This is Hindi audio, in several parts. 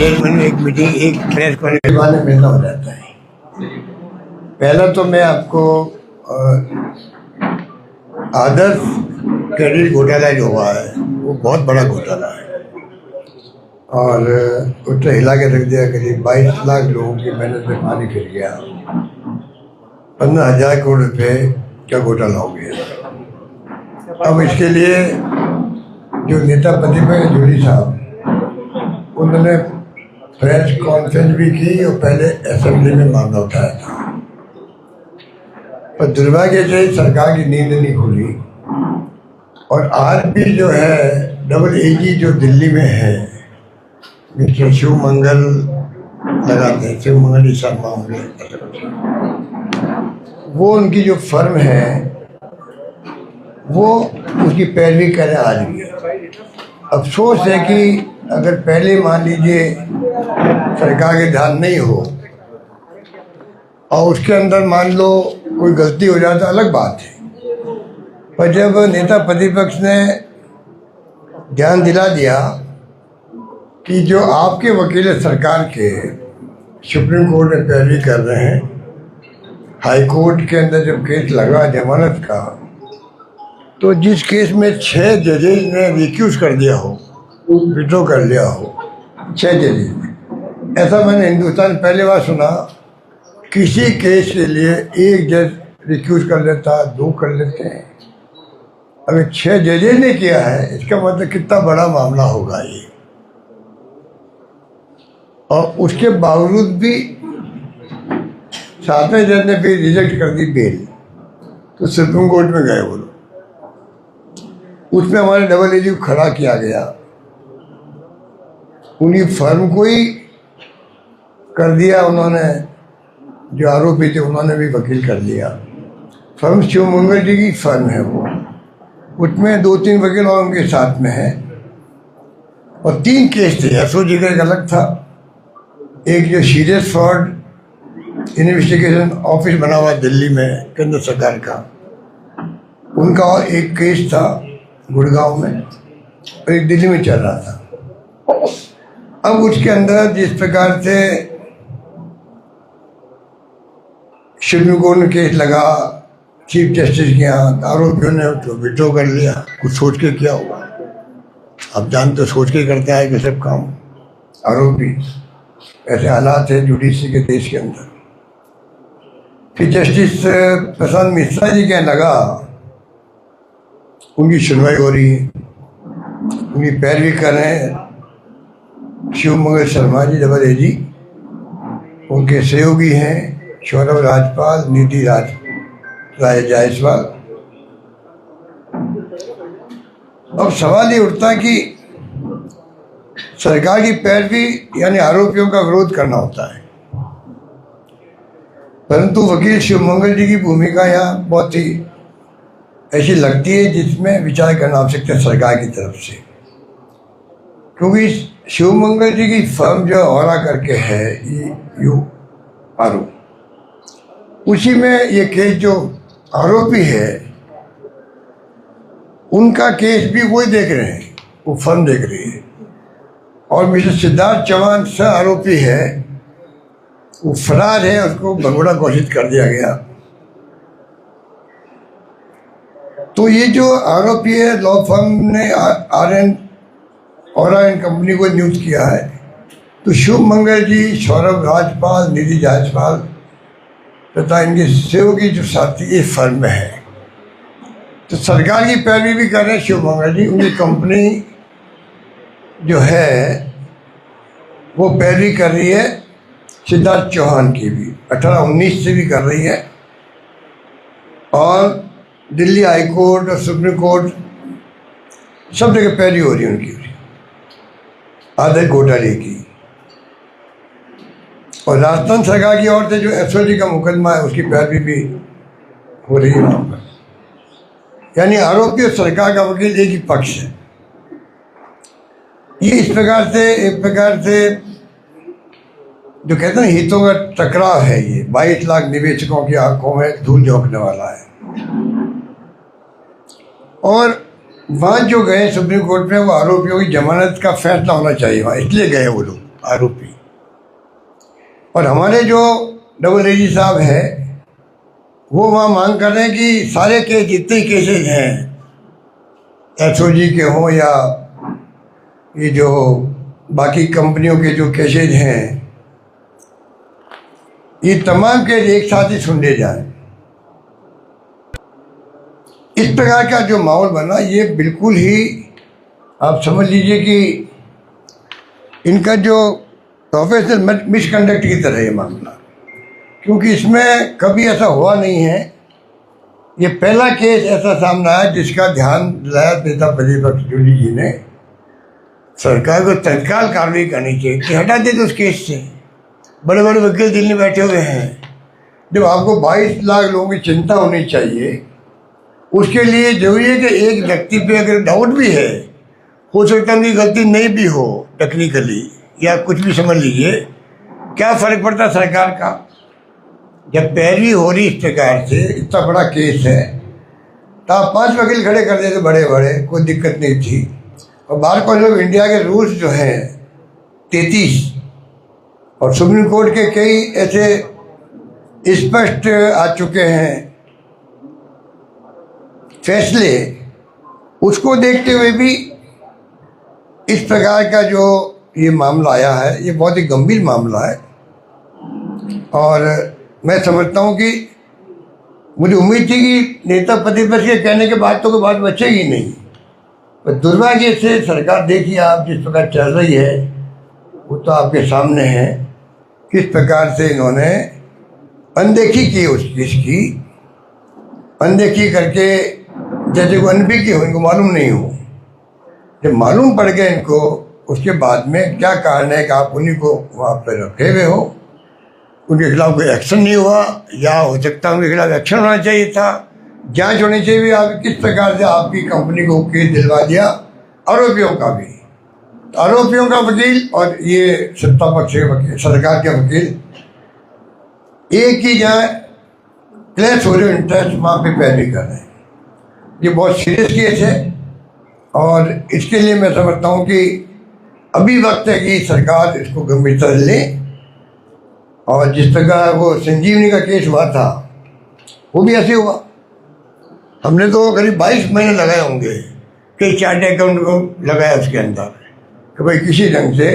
डेढ़ महीने एक मीटिंग एक प्रेस कॉन्फ्रेंस में मिलना हो जाता है। पहला तो मैं आपको आदर्श क्रेडिट घोटाला जो हुआ है वो बहुत बड़ा घोटाला है और उसने हिला के रख दिया। करीब 22 लाख लोगों की मेहनत में पानी फिर गया। 15,000 करोड़ रुपये का घोटाला हो गया। अब इसके लिए जो नेता प्रतिपक्ष जूरी साहब उन्होंने प्रेस कॉन्फ्रेंस भी की और पहले असेंबली में मामला उठाया था, पर दुर्भाग्य से सरकार की नींद नहीं खुली और आज भी जो है डबल एजी जो दिल्ली में है मिस्टर शिव मंगल लगाते हैं, शिव मंगल ही सब मामले, वो उनकी जो फर्म है वो उसकी पैरवी करे आज भी। अफसोस है कि अगर पहले मान लीजिए सरकार के ध्यान नहीं हो और उसके अंदर मान लो कोई गलती हो जाए तो अलग बात है, पर जब नेता प्रतिपक्ष ने ध्यान दिला दिया कि जो आपके वकील सरकार के सुप्रीम कोर्ट में पैरवी कर रहे हैं, हाई कोर्ट के अंदर जब केस लगा जमानत का, तो जिस केस में 6 जजेज ने रिक्यूज कर दिया हो, विड्रॉ कर लिया हो, 6 जजेज ने, ऐसा मैंने हिंदुस्तान पहली बार सुना। किसी केस के लिए एक जज रिक्यूज कर लेता, 2 कर लेते हैं, अगर 6 जजेज ने किया है इसका मतलब कितना बड़ा मामला होगा ये। और उसके बावजूद भी 7वें जज ने फिर रिजेक्ट कर दी बेल, तो सुप्रीम कोर्ट में गए वो लोग। उसमें हमारे डबल एजी को खड़ा किया गया, उन्हीं फर्म को ही कर दिया उन्होंने, जो आरोपी थे उन्होंने भी वकील कर दिया। फर्म शिव मंगल जी की फर्म है वो, उसमें 2-3 वकील और उनके साथ में है और 3 केस थे। एसओजी का एक अलग था, एक जो सीरियस फ्रॉड इन्वेस्टिगेशन ऑफिस बना हुआ दिल्ली में केंद्र सरकार का, उनका और एक केस था गुड़गांव में और एक दिल्ली में चल रहा था। अब उसके अंदर जिस प्रकार से सुप्रीम कोर्ट में केस लगा चीफ जस्टिस के यहाँ, आरोपियों ने तो विड्रॉ कर लिया, कुछ सोच के किया होगा। अब जानते सोच के करता है कि सब काम आरोपी, ऐसे हालात है जुडिशरी के देश के अंदर। फिर जस्टिस प्रशांत मिश्रा जी के लगा, उनकी सुनवाई हो रही है, उनकी पैरवी कर रहे हैं शिव मंगल शर्मा जी डबल एजी, उनके सहयोगी हैं सौरभ राजपाल, निधि राय जायसवाल। अब सवाल ये उठता है कि सरकार की पैरवी यानी आरोपियों का विरोध करना होता है, परंतु वकील शिव मंगल जी की भूमिका यहाँ बहुत ही ऐसी लगती है जिसमें विचार करना आवश्यक है सरकार की तरफ से, क्योंकि शिव मंगल जी की फर्म जो औरा करके है आरोप, उसी में ये केस जो आरोपी है उनका केस भी वही देख रहे हैं, वो फर्म देख रही है। और मिस्टर सिद्धार्थ चौहान सह आरोपी है, वो फरार है, उसको भगोड़ा घोषित कर दिया गया। तो ये जो आरोपी है लॉ फर्म ने RN कंपनी को नियुक्त किया है, तो शिव मंगल जी, सौरभ राजपाल, निधि जायसवाल तथा इनके सहयोगी जो साथी इस फर्म में है, तो सरकार की पैरवी भी कर रहे हैं शिव मंगल जी। उनकी कंपनी जो है वो पैरवी कर रही है सिद्धार्थ चौहान की भी, 18-19 से भी कर रही है, और दिल्ली हाई कोर्ट और सुप्रीम कोर्ट सब जगह पैरवी हो रही है उनकी आधे घोटाले की। और राजस्थान सरकार की ओर से जो एसओजी का मुकदमा है उसकी पैरवी भी हो रही है वहाँ पर, यानी आरोपी और सरकार का वकील एक ही पक्ष है। ये इस प्रकार से एक प्रकार से जो कहते हैं हितों का टकराव है, ये 22 लाख निवेशकों की आंखों में धूल झोंकने वाला है। और वहाँ जो गए सुप्रीम कोर्ट में, वो आरोपियों की जमानत का फैसला होना चाहिए वहाँ, इसलिए गए वो लोग। आरोपी। और हमारे जो डबल रेजी साहब हैं वो वहाँ मांग कर रहे हैं कि सारे केस जितने केसेज हैं एसओजी के हों या ये जो बाकी कंपनियों के जो केसेज हैं ये तमाम केस एक साथ ही सुन ले जाएं। इस प्रकार का जो माहौल बना ये बिल्कुल ही आप समझ लीजिए कि इनका जो प्रोफेशनल मिसकंडक्ट की तरह ये मामला, क्योंकि इसमें कभी ऐसा हुआ नहीं है। ये पहला केस ऐसा सामने आया जिसका ध्यान दिलाया नेता प्रतिपक्ष जूली जी ने। सरकार को तत्काल कार्रवाई करनी चाहिए कि हटा दे तो उस केस से। बड़े बड़े वकील दिल्ली में बैठे हुए हैं। जब आपको 22 लाख लोगों की चिंता होनी चाहिए, उसके लिए जरूरी है कि एक व्यक्ति पे अगर डाउट भी है, हो सकता है उनकी गलती नहीं भी हो टेक्निकली या कुछ भी समझ लीजिए, क्या फ़र्क पड़ता सरकार का। जब पैरवी हो रही इस प्रकार से, इतना बड़ा केस है, तो आप 5 वकील खड़े कर देते बड़े बड़े, कोई दिक्कत नहीं थी। और बार काउंसिल ऑफ इंडिया के रूल्स जो हैं 33 और सुप्रीम कोर्ट के कई ऐसे स्पष्ट आ चुके हैं फैसले, उसको देखते हुए भी इस प्रकार का जो ये मामला आया है ये बहुत ही गंभीर मामला है। और मैं समझता हूँ कि मुझे उम्मीद थी कि नेता प्रतिपक्ष के कहने के बाद तो कोई बात बचेगी नहीं, पर दुर्भाग्य से सरकार देखिए आप जिस प्रकार चल रही है वो तो आपके सामने है। किस प्रकार से इन्होंने अनदेखी की उस चीज़ की, अनदेखी करके जैसे को अनबी की हो, इनको मालूम नहीं हो। जब मालूम पड़ गया इनको, उसके बाद में क्या कारण है कि आप उन्हीं को वहाँ पर रखे हुए हो, उनके खिलाफ कोई एक्शन नहीं हुआ, या हो सकता है उनके खिलाफ एक्शन होना चाहिए था, जांच होनी चाहिए। आप किस प्रकार से आपकी कंपनी को केस दिलवा दिया, आरोपियों का भी, आरोपियों का वकील और ये सत्ता पक्ष के वकील, सरकार के वकील, एक ही जहाँ क्लैश हो रहे इंटरेस्ट वहाँ पे पैरवी कर रहे हैं। ये बहुत सीरियस केस है और इसके लिए मैं समझता हूँ कि अभी वक्त है कि सरकार इसको गंभीरता से ले। और जिस प्रकार वो संजीवनी का केस हुआ था वो भी ऐसे हुआ। हमने तो करीब 22 महीने लगाए होंगे कई चार्ट अकाउंट को लगाया उसके अंदर कि भाई किसी ढंग से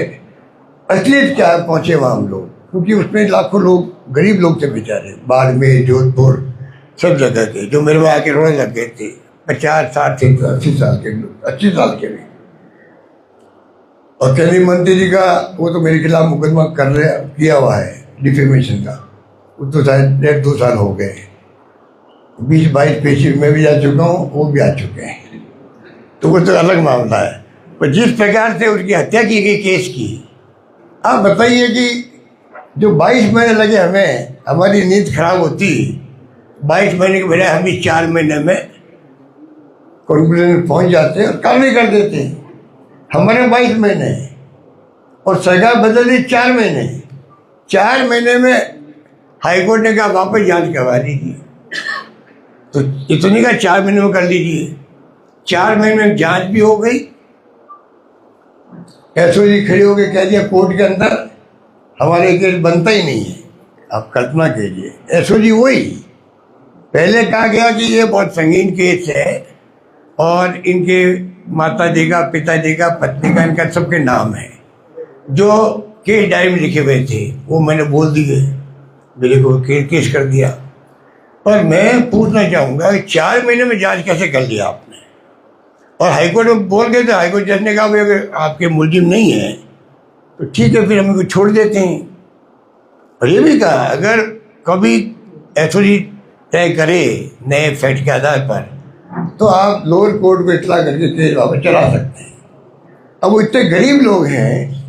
असलियत क्या पहुँचे वहाँ हम लोग, क्योंकि उसमें लाखों लोग, गरीब लोग थे बेचारे, बाड़मेर, जोधपुर, सब जगह के, जो मेरे में आके रोने लग गए थे, 50, 60, 80 साल के लोग, 80 साल के भी। और केंद्रीय मंत्री जी का वो तो मेरे खिलाफ मुकदमा किया हुआ है डिफेमेशन का, वो तो शायद 1.5-2 साल हो गए। 20-22 पेशी में भी जा चुका हूँ, वो भी आ चुके हैं, तो वो तो अलग मामला है। पर जिस प्रकार से उसकी हत्या की गई केस की, आप बताइए कि जो 22 महीने लगे हमें, हमारी नींद खराब होती, 22 महीने के बजाय हम 4 महीने में कंक्लूजन में पहुँच जाते हैं और कार्रवाई कर देते हैं। हमारे 22 महीने और सरकार बदल दी 4 महीने। 4 महीने में हाईकोर्ट ने कहा वापस जांच करवा लीजिए, तो इतनी का 4 महीने में कर लीजिए। 4 महीने में जांच भी हो गई, एसओजी खड़ी होकर कह दिया कोर्ट के अंदर हमारे केस बनता ही नहीं है। आप कल्पना कीजिए, एसओजी वही पहले कहा गया कि ये बहुत संगीन केस है और इनके माता जी का, पिता जी का, पत्नी का, इनका सबके नाम है, जो केस डायरी में लिखे हुए थे वो मैंने बोल दिए, मेरे को केस कर दिया। पर मैं पूछना चाहूँगा कि 4 महीने में जांच कैसे कर लिया आपने? और हाईकोर्ट में बोल गए थे, हाईकोर्ट जज ने कहा भाई अगर आपके मुलजिम नहीं है तो ठीक है, फिर हम इनको छोड़ देते हैं। और ये भी कहा अगर कभी एसओजी तय करे नए फैक्ट के आधार पर तो आप लोअर कोर्ट को इतला करके केस वापस चला सकते हैं। अब वो इतने गरीब लोग हैं,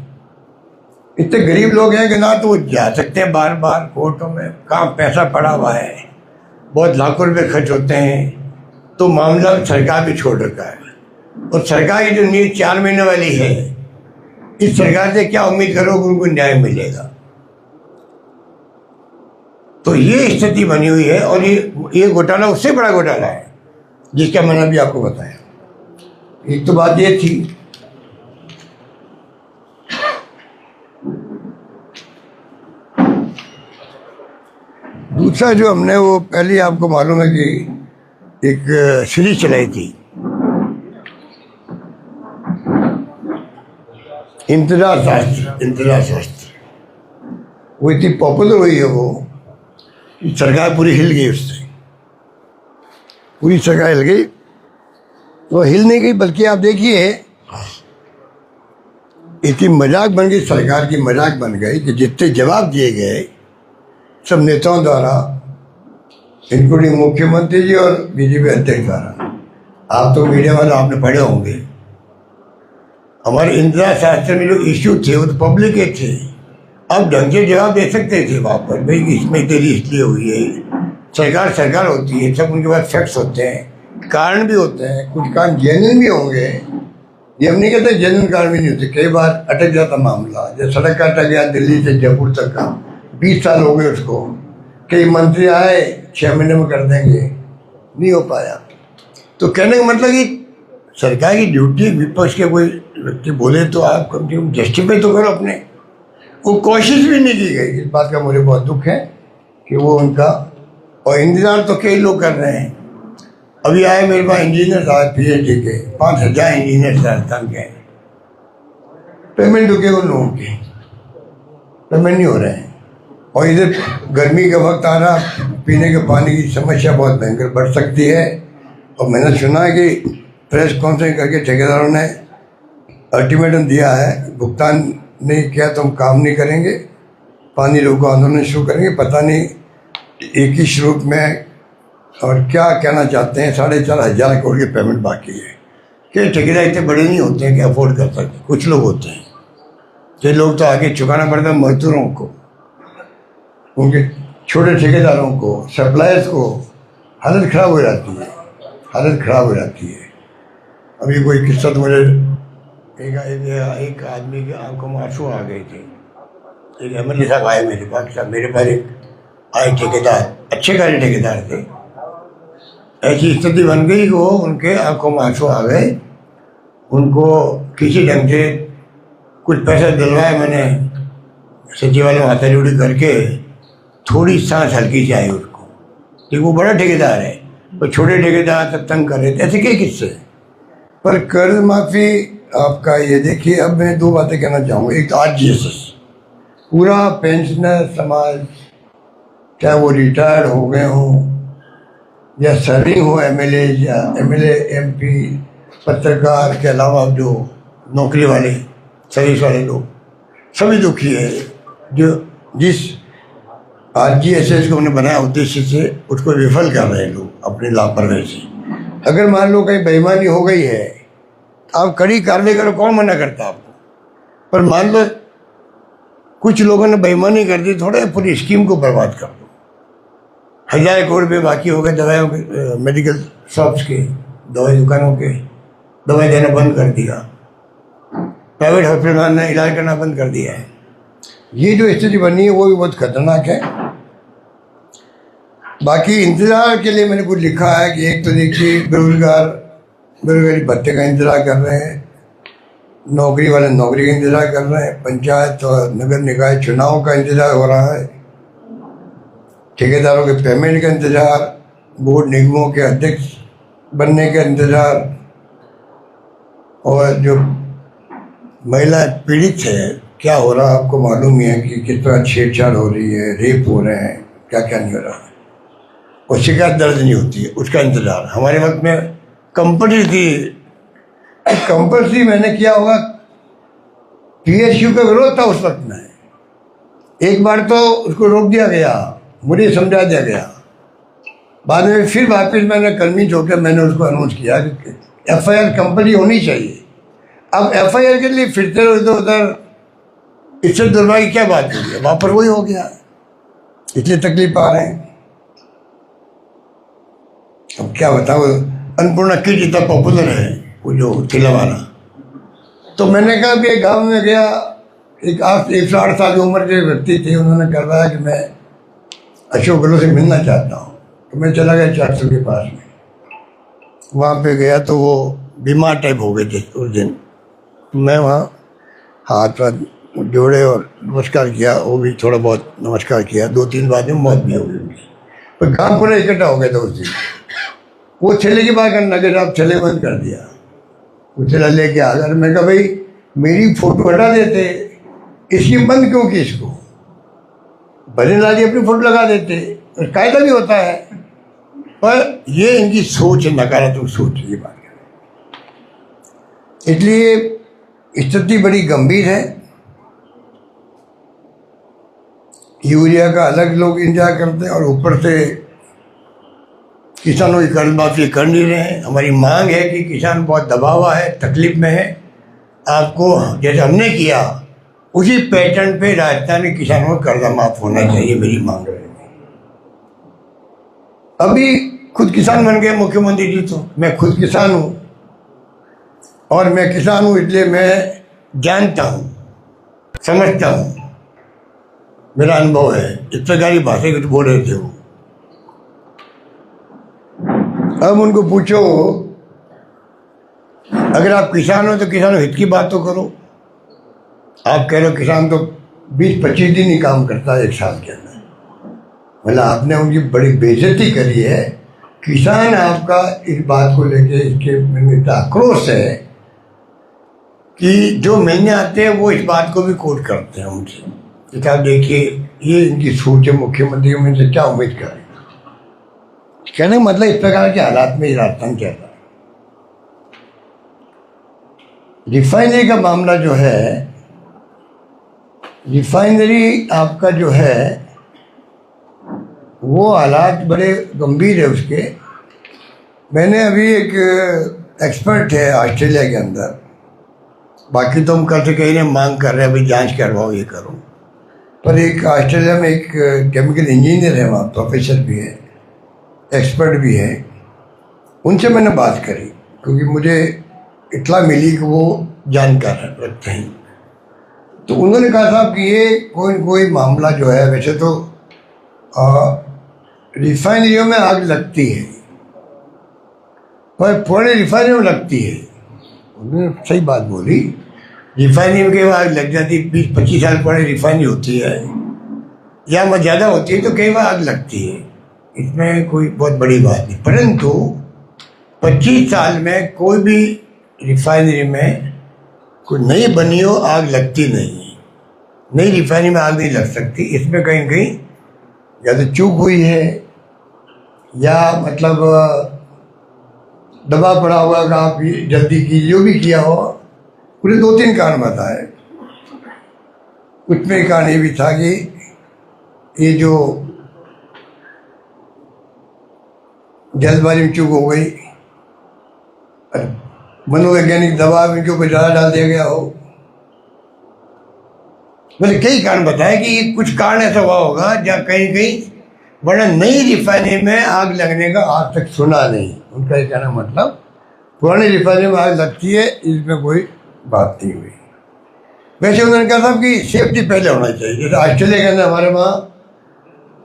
इतने गरीब लोग हैं कि ना तो वो जा सकते हैं बार बार कोर्टों में, कहाँ पैसा पड़ा हुआ है, बहुत लाखों रुपए खर्च होते हैं, तो मामला सरकार भी छोड़ रखा है। और सरकार की जो नींद 4 महीने वाली है, इस सरकार से क्या उम्मीद करो कि उनको न्याय मिलेगा? तो ये स्थिति बनी हुई है और ये घोटाला उससे बड़ा घोटाला है जिसका मैंने अभी आपको बताया। एक तो बात ये थी दूसरा जो हमने वो पहले आपको मालूम है कि एक सीरीज चलाई थी इंतजार शास्त्र, वो इतनी पॉपुलर हुई है वो कि सरकार पूरी हिल गई उससे, पूरी सरकार हिल गई। तो हिल नहीं गई बल्कि आप देखिए इतनी मजाक बन गई, सरकार की मजाक बन गई कि जितने जवाब दिए गए सब नेताओं द्वारा, इंक्लूडिंग मुख्यमंत्री जी और बीजेपी अध्यक्ष द्वारा, आप तो मीडिया वाले आपने पढ़े होंगे, हमारे इंदिरा शास्त्र में जो इश्यू थे वो तो पब्लिक के थे। अब ढंग से जवाब दे सकते थे वहाँ पर, भाई इसमें देरी इसलिए हुई है। सरकार होती है, सब उनके पास फैक्ट्स होते हैं, कारण भी होते हैं, कुछ कारण जेन्युइन भी होंगे। ये हम नहीं कहते जेन्युइन कारण भी नहीं होते, कई बार अटक जाता मामला। जब सड़क का अटक गया दिल्ली से जयपुर तक का, 20 साल हो गए उसको, कई मंत्री आए 6 महीने में कर देंगे, नहीं हो पाया। तो कहने का मतलब कि सरकार की ड्यूटी, विपक्ष के कोई व्यक्ति बोले तो आप कम से कम जस्टिफाई तो करो अपने। वो कोशिश भी नहीं की गई। इस बात का मुझे बहुत दुख है कि वो उनका, और इंतजार तो कई लोग कर रहे हैं। अभी आए मेरे पास इंजीनियर साहब PhD के, 5000 इंजीनियर राजस्थान के, पेमेंट रुके उन लोगों के, पेमेंट नहीं हो रहे हैं। और इधर गर्मी का वक्त आ रहा, पीने के पानी की समस्या बहुत भयंकर बढ़ सकती है। और मैंने सुना है कि प्रेस कॉन्फ्रेंस करके ठेकेदारों ने अल्टीमेटम दिया है, भुगतान नहीं किया तो हम काम नहीं करेंगे, पानी रोको आंदोलन शुरू करेंगे। पता नहीं एक ही श्रुत में और क्या कहना चाहते हैं। 4,500 करोड़ की पेमेंट बाकी है। कि ठेकेदार इतने बड़े नहीं होते हैं कि अफोर्ड कर सकते, कुछ लोग होते हैं। कई लोग तो आगे चुकाना पड़ता है मजदूरों को, उनके छोटे ठेकेदारों को, सप्लायर्स को। हालत ख़राब हो जाती है, हालत ख़राब हो जाती है। अभी कोई किस्सा तो मुझे एक आदमी के आंखों में आंसू आ गए थे। एक MLA साहब आए मेरे पास आए ठेकेदार, अच्छे खाले ठेकेदार थे। ऐसी स्थिति बन गई वो, उनके आंखों में आंसू आ गए। उनको किसी ढंग से कुछ पैसा दिलवाया मैंने, सचिवालय में हाथाजोड़ी करके, थोड़ी सांस हल्की से आई उसको। कि वो बड़ा ठेकेदार है, तो छोटे ठेकेदार तब तंग कर रहे थे। ऐसे कई किस्से। पर कर्ज माफ़ी आपका ये देखिए, अब मैं 2 बातें कहना चाहूँगा। एक तो RGSS, पूरा पेंशनर समाज, चाहे वो रिटायर्ड हो गए हों या सर्विंग हो, MLA MP, पत्रकार के अलावा जो नौकरी वाले, सर्विस वाले लोग, सभी दुखी है। जो जिस RGSS को उन्होंने बनाया उद्देश्य से, उसको विफल कर रहे हैं लोग अपनी लापरवाही से। अगर मान लो कहीं बेईमानी हो गई है, आप कड़ी कार्रवाई करो, कौन मना करता आपको। पर मान लो कुछ लोगों ने बेईमानी कर दी, थोड़े पूरी स्कीम को बर्बाद कर दो। 1000 करोड़ रुपये बाकी हो गए दवाइयों के, मेडिकल शॉप्स के, दवाई दुकानों के, दवाई देना बंद कर दिया। प्राइवेट हॉस्पिटल ने इलाज करना बंद कर दिया है। ये जो स्थिति बनी है वो भी बहुत खतरनाक है। बाकी इंतजार के लिए मैंने कुछ लिखा है कि एक तो देखिए बेरोजगारी भत्ते का इंतजार कर रहे हैं, नौकरी वाले नौकरी का इंतजार कर रहे हैं, पंचायत और नगर निकाय चुनाव का इंतजार हो रहा है, ठेकेदारों के पेमेंट का इंतजार, बोर्ड निगमों के अध्यक्ष बनने का इंतजार, और जो महिला पीड़ित है, क्या हो रहा है आपको मालूम ही है कि किस तरह छेड़छाड़ हो रही है, रेप हो रहे हैं, क्या क्या नहीं हो रहा है। और शिकायत दर्ज नहीं होती है, उसका इंतजार। हमारे वक्त में कंपनी थी, कंपल्सरी मैंने किया होगा, PSU का विरोध था उस वक्त में। एक बार तो उसको रोक दिया गया, मुझे समझा दिया गया। बाद में फिर वापस मैंने कन्विंस होकर मैंने उसको अनाउंस किया कि FIR कंपनी होनी चाहिए। अब FIR के लिए फिरते रहो इधर उधर, इससे दुर्भाग्य की क्या बात हुई है, वहाँ पर वही हो गया, इसलिए तकलीफ आ रहे हैं। अब क्या बताओ, अन्नपूर्णा किट इतना पॉपुलर है, वो जो ठेला वाला। तो मैंने कहा कि एक गाँव में गया, एक 108 साल की उम्र के व्यक्ति थे, उन्होंने करवाया कि मैं अशोक गहलोत से मिलना चाहता हूँ। तो मैं चला गया 400 के पास में, वहाँ पे गया तो वो बीमार टाइप हो गए थे उस दिन। मैं वहाँ हाथ जोड़े और नमस्कार किया, वो भी थोड़ा बहुत नमस्कार किया। 2-3 बाद में मौत भी हो गई उनकी। पर गाँव पूरा इकट्ठा हो गया था उस दिन। वो छेले की बात करना कि साहब छेले बंद कर दिया, वो छेला लेके आ गया। मैं कहा भाई मेरी फोटो हटा देते, इसकी बंद क्यों की? इसको भजन लाल जी अपनी फोटो लगा देते, कायदा भी होता है। पर ये इनकी सोच, नकारात्मक सोच की बात है। इसलिए स्थिति बड़ी गंभीर है। यूरिया का अलग लोग इंतजार करते हैं और ऊपर से किसानों की कर्ज माफी कर नहीं रहे हैं। हमारी मांग है कि किसान बहुत दबा हुआ है, तकलीफ में है, आपको जैसे हमने किया उसी पैटर्न पे राजस्थान के किसानों का कर्जा माफ होना चाहिए, मेरी मांग है। अभी खुद किसान बन गए मुख्यमंत्री जी, तो मैं खुद किसान हूँ और मैं किसान हूँ इसलिए मैं जानता हूँ, समझता हूँ, मेरा अनुभव है। इस प्रकार की भाषा कुछ बोल रहे थे वो। अब उनको पूछो, अगर आप किसान हो तो किसानों हित की बात तो करो। आप कह रहे हो किसान तो 20-25 दिन ही काम करता है एक साल के अंदर, मतलब आपने उनकी बड़ी बेइज्जती करी है। किसान आपका इस बात को लेके इसके में इतना आक्रोश है कि जो महीने आते हैं वो इस बात को भी कोट करते हैं उनसे कि आप देखिए ये इनकी सोच है, मुख्यमंत्री में से क्या उम्मीद करें। कहने का मतलब इस प्रकार के हालात में राजस्थान चल रहा है। रिफाइनरी का मामला जो है, रिफाइनरी आपका जो है वो हालात बड़े गंभीर है उसके। मैंने अभी एक एक्सपर्ट है ऑस्ट्रेलिया के अंदर, बाकी तो हम कर से कहीं नहीं मांग कर रहे हैं अभी जांच करवाओ ये करो, पर एक ऑस्ट्रेलिया में एक केमिकल इंजीनियर है, वहाँ प्रोफेसर भी है, एक्सपर्ट भी है। उनसे मैंने बात करी क्योंकि मुझे इतला मिली कि वो जानकार रखते हैं। तो उन्होंने कहा साहब कि ये कोई मामला जो है, वैसे तो रिफाइनरियों में आग लगती है पर पुराने रिफाइनरी में लगती है। उन्होंने सही बात बोली, रिफाइनरी में कई बार आग लग जाती है। 20-25 साल पुरानी रिफाइनरी होती है या मत ज़्यादा होती है तो कई बार आग लगती है, इसमें कोई बहुत बड़ी बात नहीं। परंतु 25 साल में कोई भी रिफाइनरी में कोई नई बनी हो आग लगती नहीं है। नई रिफाइनरी में आग नहीं लग सकती। इसमें कहीं कहीं या तो चूक हुई है या मतलब दबाव पड़ा हुआ कि आप जल्दी कीजिए, जो भी किया हो। पूरे 2-3 कारण बताए। उसमें कारण ये भी था कि ये जो जल्दबाजी में चूक हो गई, मनोवैज्ञानिक दबाव इनके ऊपर ज़्यादा डाल दिया गया हो, मतलब कई कारण बताए कि कुछ कारण ऐसा हुआ होगा जहाँ कहीं कहीं, वरना नई रिफाइनरी में आग लगने का आज तक सुना नहीं। उनका ये कहना मतलब पुरानी रिफाइनरी में आग लगती है, इसमें कोई बात नहीं हुई। वैसे उन्होंने कहा था कि सेफ्टी पहले होना चाहिए। जैसे ऑस्ट्रेलिया के अंदर हमारे वहाँ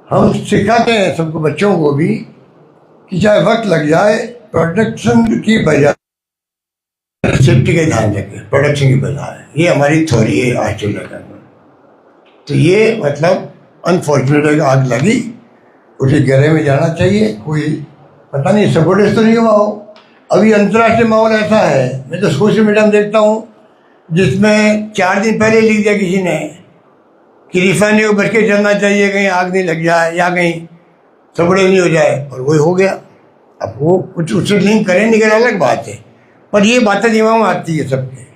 हम सिखाते हैं सबको, बच्चों को भी, कि चाहे वक्त लग जाए प्रोडक्शन की बजाय सेफ्टी का ध्यान रखें, प्रोडक्शन की बजाय। ये हमारी थ्योरी है ऑस्ट्रेलिया के अंदर। तो ये मतलब अनफॉर्चुनेट आग लगी, उसे गहरे में जाना चाहिए। कोई पता नहीं सपोर्टेज तो नहीं हुआ हो। अभी अंतर्राष्ट्रीय माहौल ऐसा है, मैं तो सोशल मीडिया में देखता हूँ जिसमें 4 दिन पहले लिख दिया किसी ने कि रिफाइनरी को बच के चलना चाहिए, कहीं आग नहीं लग जाए या कहीं सपोर्टेज नहीं हो जाए, और वही हो गया। अब वो कुछ उससे लिंक करें नहीं करें अलग बात है, पर ये बातें दिमाग में आती है सबके।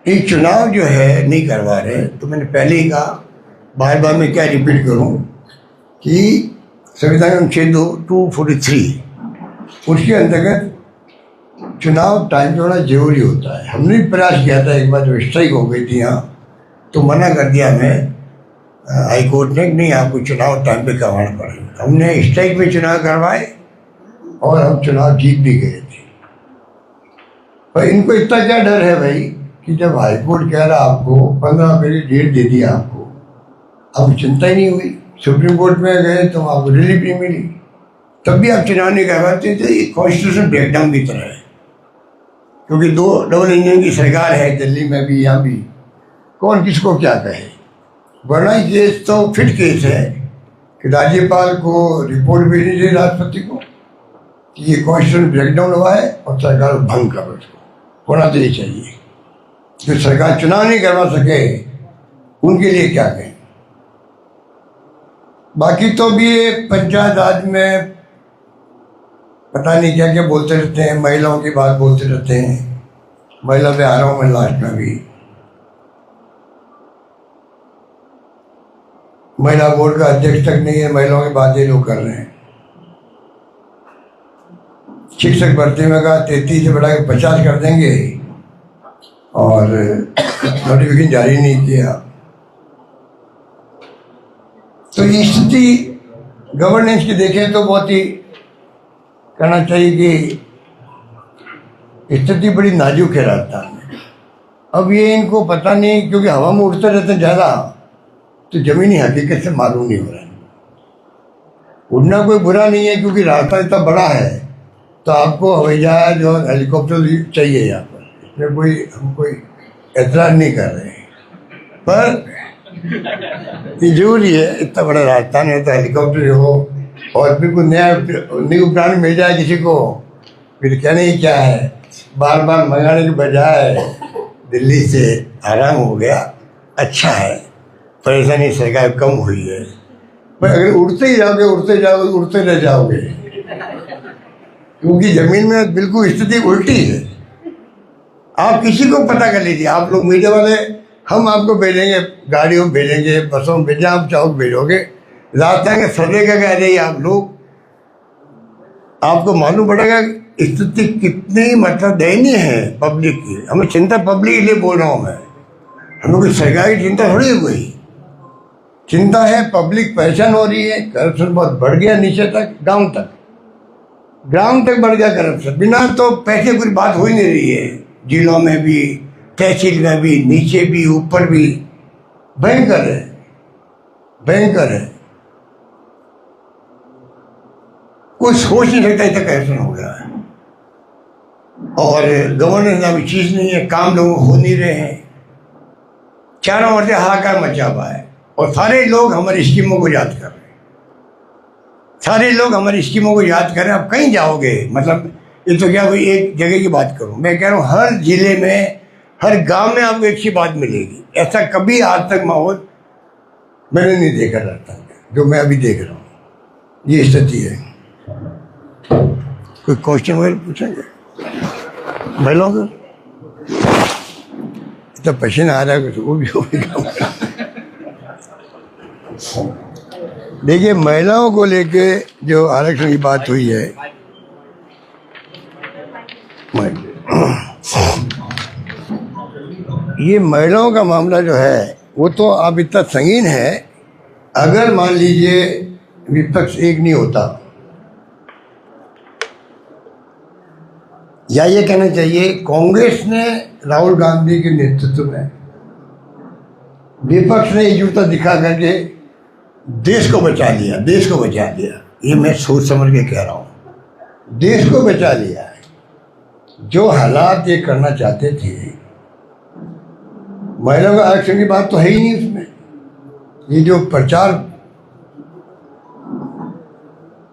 ये चुनाव जो है नहीं करवा रहे, तो मैंने पहले ही कहा, बार बार मैं क्या रिपीट करूं, कि संविधान अनुच्छेद 243 उसके अंतर्गत चुनाव टाइम पे होना जरूरी होता है। हमने भी प्रयास किया था, एक बार जो स्ट्राइक हो गई थी यहाँ, तो मना कर दिया हमें हाई कोर्ट ने, नहीं आपको चुनाव टाइम पे करवाना पड़ेगा। हमने स्ट्राइक में चुनाव करवाए और हम चुनाव जीत भी गए थे। पर इनको इतना क्या डर है भाई कि जब हाई कोर्ट कह रहा आपको 15 महीने डेट दे दिया आपको, अब चिंता ही नहीं हुई, सुप्रीम कोर्ट में गए तो आपको रिलीफ नहीं मिली, तब भी आप चुनाव नहीं करवाते थे। ये कॉन्स्टिट्यूशन ब्रेकडाउन की तरह है, क्योंकि दो डबल इंजन की सरकार है दिल्ली में भी, यहाँ भी। कौन किसको क्या कहे, वरना केस तो फिट केस है कि राज्यपाल को रिपोर्ट भेजनी चाहिए राष्ट्रपति को कि ये कॉन्स्टिट्यूशन ब्रेकडाउन हुआ है और सरकार भंग करो, उसको होना तो ये चाहिए। जो सरकार चुनाव नहीं करवा सके उनके लिए क्या कहें। बाकी तो भी ये पंचायत राज में पता नहीं क्या क्या बोलते रहते हैं, महिलाओं की बात बोलते रहते हैं। महिला पे आ रहा हूँ मैं लास्ट में भी। महिला बोर्ड का अध्यक्ष तक नहीं है, महिलाओं की बातें लोग कर रहे हैं। शिक्षक भर्ती में कहा 33 से बढ़ा के 50 कर देंगे और नोटिफिकेशन जारी नहीं किया। तो ये स्थिति गवर्नेंस की देखें तो बहुत ही कहना चाहिए कि स्थिति बड़ी नाजुक है राजस्थान में। अब ये इनको पता नहीं, क्योंकि हवा में उड़ते रहते हैं ज़्यादा, तो ज़मीनी हकीकत से मालूम नहीं हो रहा है। उड़ना कोई बुरा नहीं है, क्योंकि रास्ता इतना बड़ा है तो आपको हवाई जहाज और हेलीकॉप्टर चाहिए यहाँ पर। इसमें हम कोई एतराज़ नहीं कर रहे हैं, पर ये जरूरी है। इतना बड़ा राजस्थान है तो हेलीकॉप्टर हो, और फिर कोई नया न्यू प्लान मिल जाए किसी को, फिर कहने ही क्या है, बार बार मंगाने के बजाय दिल्ली से आराम हो गया, अच्छा है, परेशानी सरकार कम हुई है। पर अगर उड़ते ही जाओगे उड़ते रह जाओगे, क्योंकि ज़मीन में बिल्कुल स्थिति उल्टी है। आप किसी को पता कर लीजिए, आप लोग मीडिया वाले, हम आपको भेजेंगे, गाड़ियों में भेजेंगे, बसों में भेजेंगे, आप चौक भेजोगे, रास्ता के सर्वे का कह रही आप लोग, आपको मालूम पड़ेगा स्थिति कितनी मतलब दयनीय है पब्लिक की। हमें चिंता पब्लिक के लिए बोल रहा हूँ मैं, हमें कोई सरकारी चिंता थोड़ी हुई। चिंता है पब्लिक परेशान हो रही है, करप्शन बहुत बढ़ गया नीचे तक, ग्राउंड तक बढ़ गया करप्शन। बिना तो पैसे कोई बात हो ही नहीं रही है, जिलों में भी, तहसील में भी, नीचे भी, ऊपर भी। भयंकर है, भयंकर है। कोई सोच नहीं सकता इतना करप्शन हो गया है, और गवर्नेंस नाम की चीज नहीं है, काम लोगों को हो नहीं रहे हैं। चारों ओर से हाहाकार मचा हुआ है, और सारे लोग हमारी स्कीमों को याद कर रहे हैं, सारे लोग हमारी स्कीमों को याद कर रहे हैं। आप कहीं जाओगे, मतलब ये तो क्या कोई एक जगह की बात करूं, मैं कह रहा हूँ हर जिले में, हर गांव में आपको एक ही बात मिलेगी। ऐसा कभी आज तक माहौल मैंने नहीं देखा रहता जो मैं अभी देख रहा हूँ। ये स्थिति है। कोई क्वेश्चन वगैरह पूछेंगे महिलाओं को? इतना पसीना आ रहा है, कुछ वो भी होगा। देखिए, महिलाओं को लेके जो आरक्षण की बात हुई है, ये महिलाओं का मामला जो है वो तो अब इतना संगीन है। अगर मान लीजिए विपक्ष एक नहीं होता, या ये कहना चाहिए कांग्रेस ने राहुल गांधी के नेतृत्व में, विपक्ष ने एकजुटता दिखा करके देश को बचा लिया, देश को बचा लिया। ये मैं सोच समझ के कह रहा हूँ, देश को बचा लिया है। जो हालात ये करना चाहते थे, महिलाओं का आरक्षण की बात तो है ही नहीं उसमें। ये जो प्रचार,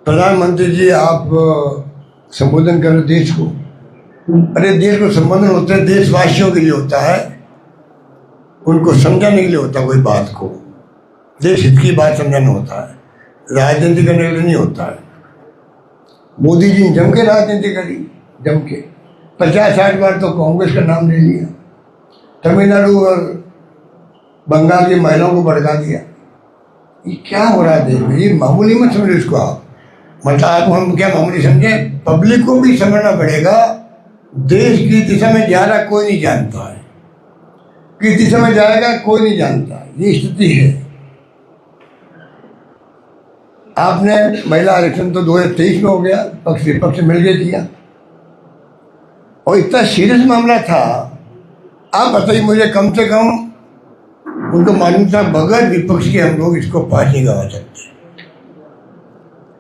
प्रधानमंत्री जी आप संबोधन करो देश को, अरे देश को संबोधन होता है देशवासियों के लिए होता है, उनको समझाने के लिए होता है कोई बात को, देश हित की बात समझाना होता है, राजनीति करने के लिए नहीं होता है। मोदी जी ने जम के राजनीति करी, जम के 50-60 बार तो कांग्रेस का नाम ले लिया, तमिलनाडु और बंगाल की महिलाओं को भड़का दिया। ये क्या हो रहा है देश में? ये मामूली मत समझो इसको आप, मतलब आपको हम क्या मामूली समझें? पब्लिक को भी समझना पड़ेगा, देश की दिशा में जा रहा कोई नहीं जानता है, किस दिशा में जाएगा कोई नहीं जानता। ये स्थिति है। आपने महिला आरक्षण तो 2023 में हो गया, पक्ष विपक्ष मिल के किया, और इतना सीरियस मामला था। आप बताइए मुझे, कम से कम उनको मालूम था बगैर विपक्ष के हम लोग इसको पास नहीं करवा सकते।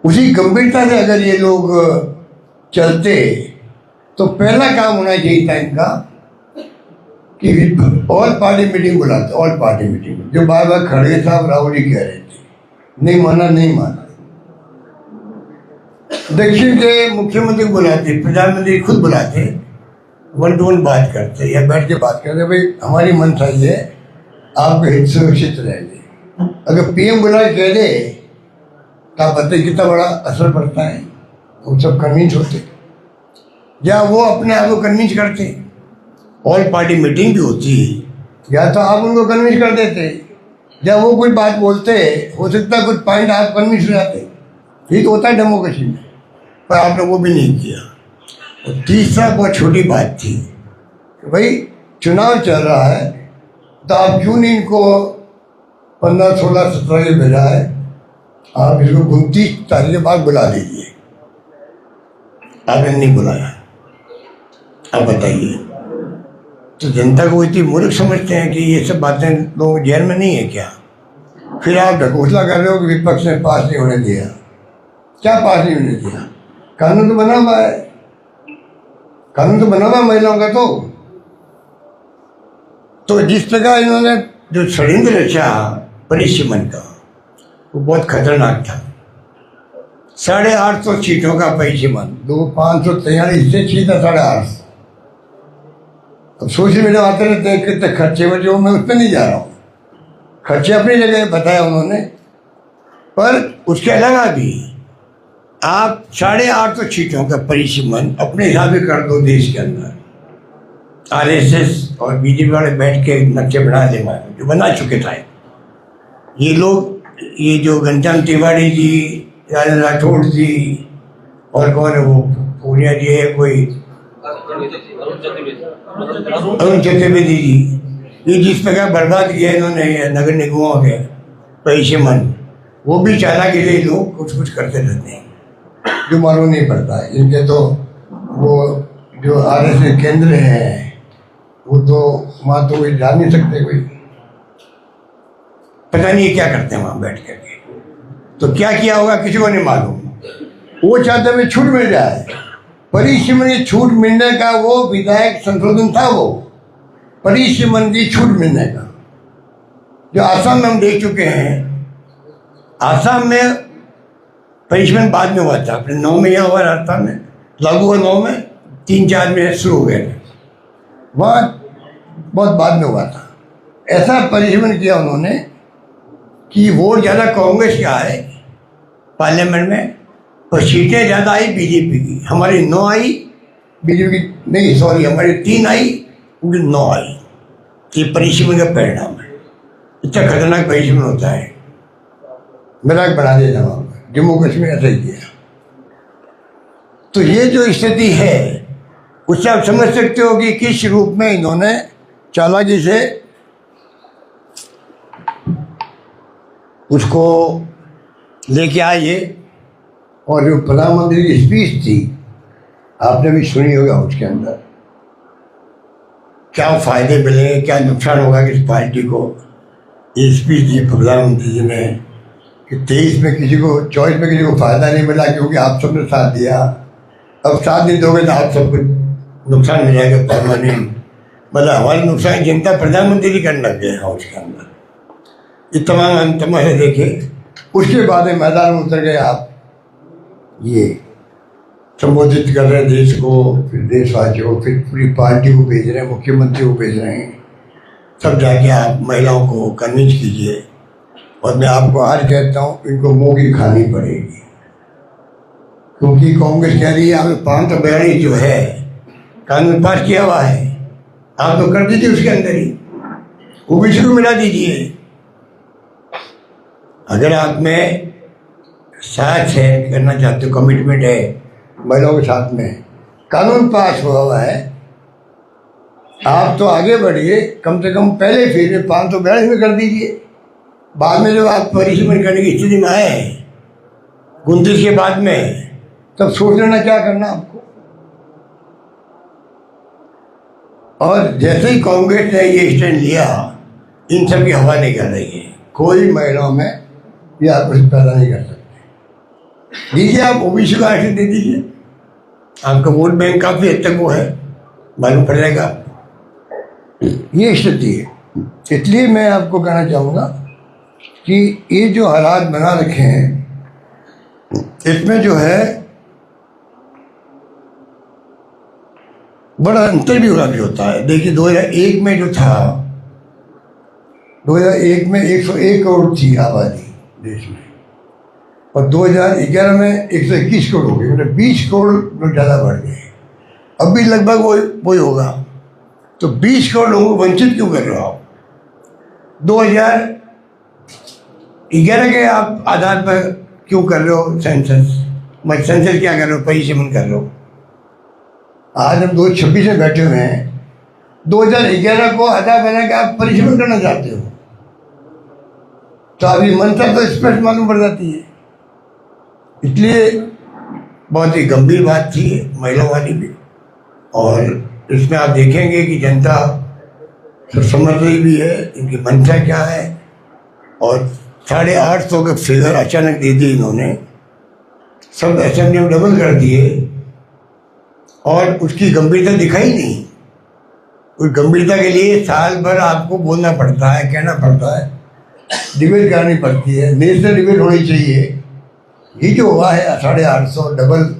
उसी गंभीरता से अगर ये लोग चलते तो पहला काम होना चाहिए था इनका कि ऑल पार्टी मीटिंग बुलाते, ऑल पार्टी मीटिंग, जो बार बार खड़गे साहब राहुल जी कह रहे थे, नहीं माना नहीं माना। दक्षिण के मुख्यमंत्री बुलाते, प्रधानमंत्री खुद बुलाते, 1 to 1 बात करते या बैठ के बात करते, भाई हमारी मंशा ये है आपके हित सुरक्षित रहेंगे। अगर पीएम बुला के कह दे तो आप बताइए कितना बड़ा असर पड़ता है। वो सब कन्विंस होते या वो अपने आप को कन्विंस करते। ऑल पार्टी मीटिंग भी होती या तो आप उनको कन्विंस कर देते या वो कोई बात बोलते, हो सकता है कुछ पॉइंट आप कन्विंस हो जाते। ये तो होता है डेमोक्रेसी में, पर आपने वो भी नहीं किया। और तीसरा बहुत छोटी बात थी कि भाई चुनाव चल रहा है तो आप क्यों नहीं इनको 15, 16, 17 के भेजा है, आप इसको 29 तारीख के बाद बुला लीजिए। आपने नहीं बुलाया, अब बताइए। तो जनता को इतनी मूर्ख समझते हैं कि ये सब बातें लोग जेल में नहीं है क्या? फिर आप ढकोसला कर रहे हो कि विपक्ष ने पास नहीं होने दिया। क्या पास नहीं होने दिया? कानून तो बना हुआ है, कानून तो बना हुआ महिलाओं का। तो जिस प्रकार इन्होंने जो षड्यंत्र रचा परिसीमन का, वो बहुत खतरनाक था। 850 सीटों का परिसीमन, 543 से सीधा 850। अब सोशल मीडिया आते रहते हैं कितने खर्चे में, जो मैं उस पर नहीं जा रहा हूँ, खर्चे अपनी जगह बताया उन्होंने। पर उसके अलावा भी आप 850 सीटों का परिसीमन अपने हिसाब से कर दो देश के अंदर। आरएसएस और बीजेपी वाले बैठ के नक्शे बना दे, जो बना चुके थे ये लोग। ये जो घनश्याम तिवारी जी, राजेंद्र राठौड़ जी, और कौन है वो पूनिया जी है कोई, अरुण चतुर्वेदी जी, ये जिस प्रकार बर्बाद किया इन्होंने नगर निगमों के परिसीमन, वो भी चाला के लिए लोग कुछ कुछ करते रहते हैं जो मालूम नहीं पड़ता है। इनके तो वो जो आरएसएस केंद्र है वो तो वहाँ तो कोई जा नहीं सकते, कोई पता नहीं क्या करते हैं वहाँ बैठ करके। तो क्या किया होगा किसी को नहीं मालूम। वो चाहते हुए छूट मिल जाए, परिसीमन की छूट मिलने का वो विधायक संशोधन था, वो परिसीमन की छूट मिलने का जो आसाम में हम देख चुके हैं। आसाम में परिसीमन बाद में हुआ था, अपने 9 में यहाँ हुआ, राजस्थान में लागू हुआ 9 में, 3-4 में शुरू हो गए थे, वहाँ बहुत बाद में हुआ था। ऐसा परिसीमन किया उन्होंने कि वोट ज़्यादा कांग्रेस का है पार्लियामेंट में, और सीटें ज़्यादा आई बीजेपी की। हमारी 9 आई, बीजेपी की नहीं, सॉरी, हमारी 3 आई, उनकी 9 आई। ये परिसीमन का परिणाम है। इतना खतरनाक परिसीमन होता है, मजाक बना दिया वहाँ पर। जम्मू कश्मीर ऐसा ही किया। तो ये जो स्थिति है उससे आप समझ सकते हो कि किस रूप में इन्होंने चालाकी से उसको लेके आए। और जो प्रधानमंत्री की स्पीच थी आपने भी सुनी होगा, उसके अंदर क्या फायदे मिलेंगे, क्या नुकसान होगा किस पार्टी को। ये स्पीच दी प्रधानमंत्री जी ने कि 23 में किसी को, 24 में किसी को फायदा नहीं मिला क्योंकि आप सबने साथ दिया, अब साथ नहीं दोगे तो आप सबको नुकसान मिल जाएगा परमानेंट। मतलब हमारा नुकसान जनता प्रधानमंत्री करने लग गए हाउस के अंदर। ये तमाम तमाशे देखे, उसके बाद में मैदान में उतर गए आप। ये संबोधित कर रहे हैं देश को, फिर देशवासियों को, फिर पूरी पार्टी को भेज रहे हैं, मुख्यमंत्री को भेज रहे हैं, सब जाके आप महिलाओं को कन्विंस कीजिए। और मैं आपको आज कहता हूँ इनको मुँह की खानी पड़ेगी, क्योंकि कांग्रेस कह रही है हमें 542 जो है कानून पास किया हुआ है, आप तो कर दीजिए उसके अंदर ही, ओबीसी को मिला दीजिए। अगर आप में साथ है, करना चाहते हो, कमिटमेंट है महिलाओं के साथ में, कानून पास हुआ है, आप तो आगे बढ़िए। कम से कम पहले फेज में 542 में कर दीजिए। बाद में जब आप परिसीमन करने की स्थिति में आए 29 के बाद में, तब सोच लेना क्या करना आपको। और जैसे ही कांग्रेस ने ये स्टैंड लिया इन सब की हवा निकल रही है। कोई महिलाओं में ये आप कुछ पैदा नहीं कर सकते। दीजिए, आप ओबीसी को आरक्षण दे दीजिए, आपका वोट बैंक काफ़ी हद तक वो है, मालूम पड़ जाएगा। ये स्थिति है। इसलिए मैं आपको कहना चाहूँगा कि ये जो हालात बना रखे हैं, इसमें जो है बड़ा अंतर भी होता है। देखिए 2001 में जो था, 2001 में 101 करोड़ थी आबादी देश में, और 2011 में 121 करोड़ हो गई, मतलब 20 करोड़ लोग ज़्यादा बढ़ गए। अब भी लगभग वही होगा। तो 20 करोड़ लोगों को वंचित क्यों कर रहे हो आप? 2011 के आप आधार पर क्यों कर रहे हो सेंसस? सेंसस क्या कर रहे हो? परिसीमन कर रहे हो। आज हम 2026 में बैठे हुए हैं, 2011 को आधार बना के आप परिसीमन करना चाहते हो, तो अभी मंशा तो स्पष्ट मालूम पड़ जाती है। इसलिए बहुत ही गंभीर बात थी महिलाओं वाली भी, और इसमें आप देखेंगे कि जनता सब समझ रही भी है इनकी मंशा क्या है। और 850 के फिगर अचानक दे दिए इन्होंने, सब असेंबली में डबल कर दिए, और उसकी गंभीरता दिखाई नहीं। उस गंभीरता के लिए साल भर आपको बोलना पड़ता है, कहना पड़ता है, डिबेट करनी पड़ती है, नेशनल डिबेट होनी चाहिए। ये जो हुआ है 850 डबल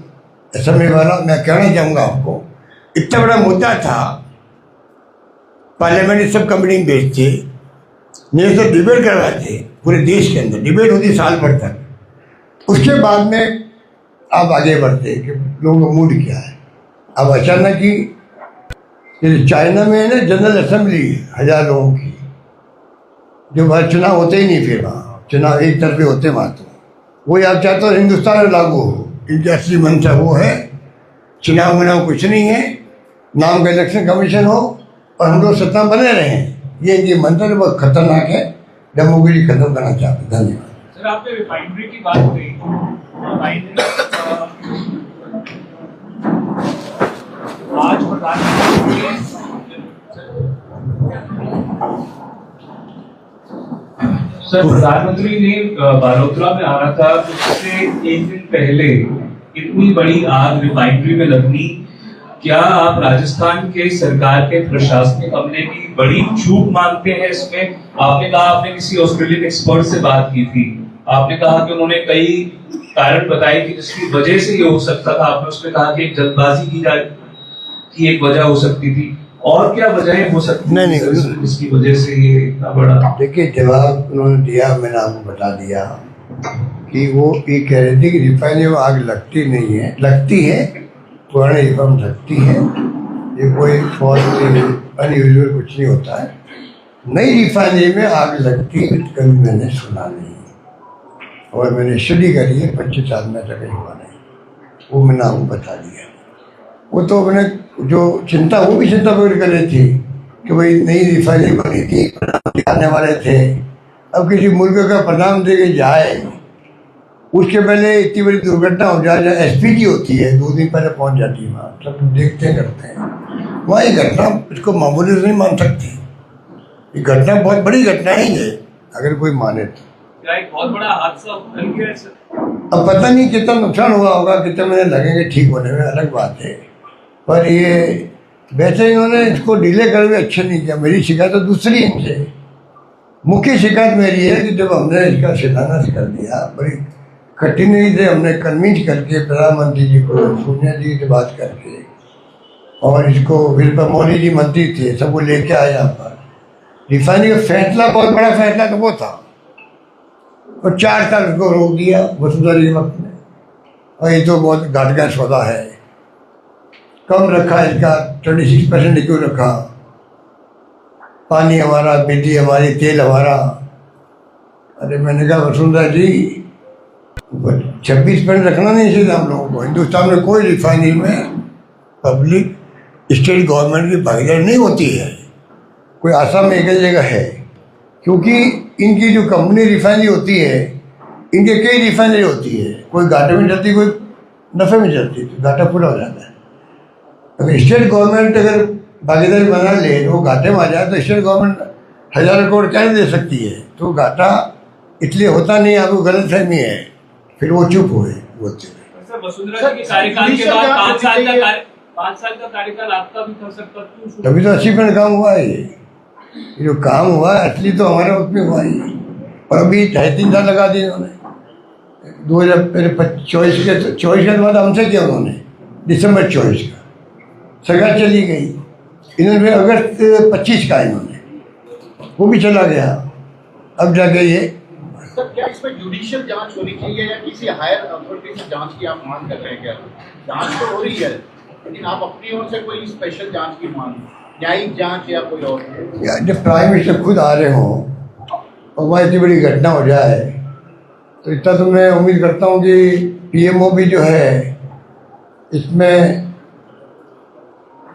असेंबली वाला, मैं कहना चाहूँगा आपको, इतना बड़ा मुद्दा था, पार्लियामेंट सब कमेटी में भेजते, नेशनल डिबेट करवाते, पूरे देश के अंदर डिबेट होती साल भर तक। उसके बाद में आप आगे बढ़ते कि लोगों का मूड क्या है। अब अचानक ही जैसे चाइना में है ना जनरल असेंबली 1000 लोगों की, जो वहाँ चुनाव होते ही नहीं, फिर वहाँ चुनाव एक तरफे होते वहाँ, तो वही आप चाहते हो हिंदुस्तान में लागू हो। इनकी असली मंशा वो है, चुनाव मुनाव कुछ नहीं है, नाम का इलेक्शन कमीशन हो और हम लोग सत्ता बने रहें, ये इनकी मंशा बहुत खतरनाक है। डेमोक्रेसी खत्म करना चाहते हैं। धन्यवाद। सर, आपने रिफाइनरी की बात कही, आज प्रधानमंत्री ने बालोतरा में आना था, तो उससे एक दिन पहले इतनी बड़ी आग रिफाइनरी में लगनी, क्या आप राजस्थान के सरकार के प्रशासनिक अमले की बड़ी चूक मानते हैं इसमें? आपने कहा आपने किसी ऑस्ट्रेलियन एक्सपर्ट से बात की थी, आपने कहा कि उन्होंने कई कारण बताए कि जिसकी वजह से ये हो सकता था। आपने उसमें कहा कि एक जल्दबाजी की एक वजह हो सकती थी, और क्या वजह हो सकती है इसकी वजह से ये इतना बड़ा? देखिए, जवाब उन्होंने दिया, मैंने आपको बता दिया कि वो ये कह रहे थे कि रिफाइनरी में आग लगती नहीं है, लगती है, पुराने रिफाइनरी में लगती है, ये कोई बहुत अनयूजुअल कुछ नहीं होता है। नई रिफाइनरी में आग लगती कभी मैंने सुना नहीं, और मैंने स्टडी करी है, 25 साल में तक हुआ नहीं, वो मैंने आपको बता दिया। वो तो मैंने जो चिंता, वो भी चिंता प्रकट कर रही थी कि भाई नई रिफाइनरी बनी थी, आने वाले थे। अब किसी मुल्क का प्रधान दे के जाए, उसके पहले इतनी बड़ी दुर्घटना हो जाए, जहाँ एसपीजी होती है 2 दिन पहले पहुंच जाती है वहाँ, सब देखते करते हैं वहाँ। ये घटना इसको मामूली नहीं मान सकती, ये घटना बहुत बड़ी घटना ही है अगर कोई माने तो। क्या एक बहुत बड़ा हादसा बन गया है सर? अब पता नहीं कितना नुकसान हुआ होगा, कितने महीने लगेंगे ठीक होने में, अलग बात है। पर ये वैसे इन्होंने इसको डिले कर भी अच्छा नहीं किया। मेरी शिकायत तो दूसरी इनसे, मुख्य शिकायत मेरी है कि जब हमने इसका शिलान्यास कर दिया, बड़ी कठिनाई से हमने कन्विंस करके प्रधानमंत्री जी को, सोनिया जी से बात करके, और इसको फिर मोदी जी मंत्री थे, सबको लेके आए यहाँ पर। रिफाइनरी का फैसला, बहुत बड़ा फैसला तो वो था, और 4 साल उसको रोक दिया वसुंधरा जी वक्त में। और ये तो बहुत घाट का सौदा है, कम रखा इसका, 26% क्यों रखा? पानी हमारा, बिजली हमारी, तेल हमारा। अरे मैंने कहा वसुंधरा जी 26% रखना नहीं चाहिए हम लोगों को। हिंदुस्तान में कोई रिफाइनरी में पब्लिक स्टेट गवर्नमेंट की भागीदारी नहीं होती है, कोई आसाम में एक जगह है, क्योंकि इनकी जो कंपनी रिफाइनरी होती है, इनके कई रिफाइनरी होती है, कोई घाटे में चलती, कोई नफे में चलती, तो घाटा पूरा हो जाता है। अगर स्टेट गवर्नमेंट अगर भागीदारी बना ले, वो घाटे में आ जाए, तो स्टेट गवर्नमेंट 1000 करोड़ कैसे दे सकती है? तो घाटा इसलिए होता नहीं, आपको गलतफहमी है। फिर वो चुप हुए बोलते हुए। सर वसुंधरा जी के कार्यकाल के बाद 5 साल का कार्यकाल आपका भी था सर, तभी तो 80% काम हुआ है। ये जो काम हुआ है असली तो हमारे वक्त में हुआ ही, और अभी 2.5-3 साल लगा दिए उन्होंने। 2024 के बाद हमसे किया उन्होंने, दिसंबर 24 का सरकार चली गई। इन्होंने फिर अगस्त 25 का इन्होंने, वो भी चला गया। अब जाके ये सर क्या इसमें जुडिशियल जांच होनी चाहिए या किसी हायर अथॉरिटी से जांच की आप मांग कर रहे हैं? क्या जांच तो हो रही है, लेकिन आप अपनी ओर से कोई स्पेशल जांच की मांग, न्यायिक जांच या कोई और? जब प्राइम मिनिस्टर खुद आ रहे हों और वहाँ इतनी बड़ी घटना हो जाए तो इतना तो मैं उम्मीद करता हूँ कि पीएमओ भी जो है इसमें